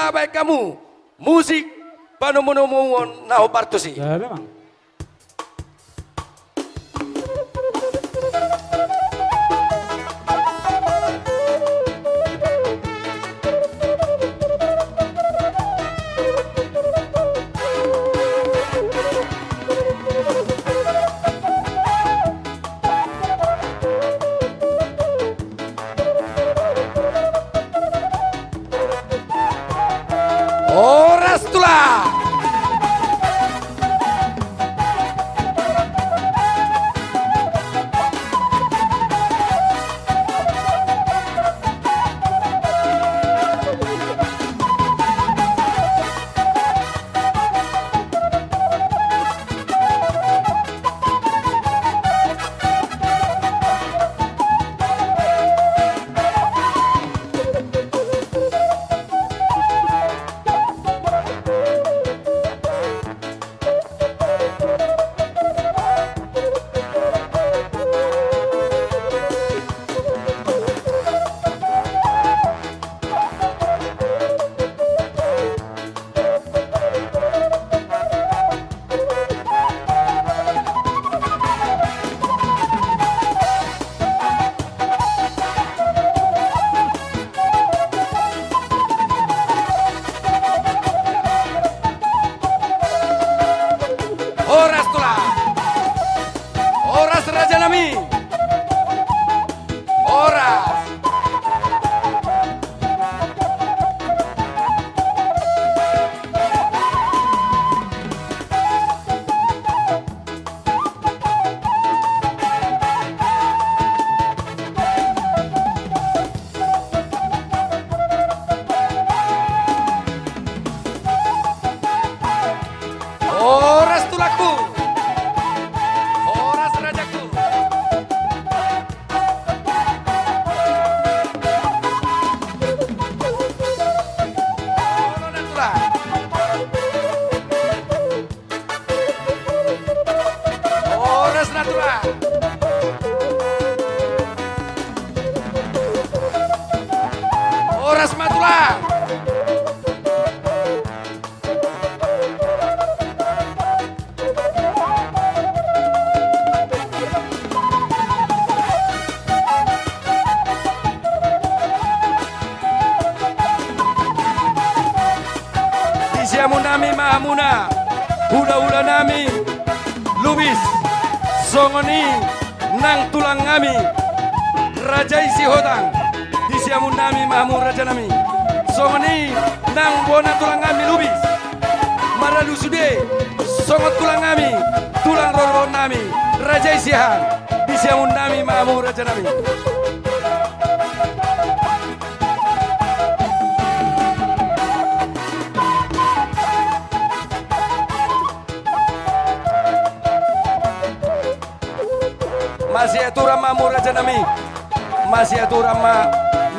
Itulah baik kamu. Musik panomonomon naho partosi. Ya memang. Oras tulah. Oras tulah. Oras Raja Nami. Oras. Oras tulaku. Oras rajaku. Oras tulah. Oras natural. Oras matulah. Siamu nami mahamuna, hula-hula nami, lubis, songoni, nang tulang ngami, raja isi hotang, di siamu nami mahamu raja nami, songoni, nang bona tulang ngami lubis, maralu sude, songot tulang ngami, tulang roro nami, raja isi han, di siamu nami mahamu raja nami. Masih aturan mamu raja nami, masih aturan ma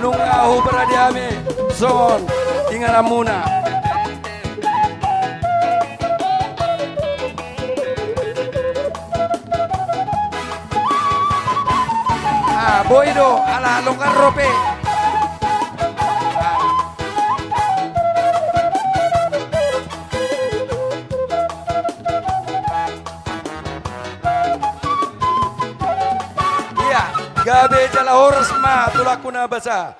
nungahu beradiame, son ingat amuna. Boido ala longkar rope. Gabe jala horas ma tulakuna basa.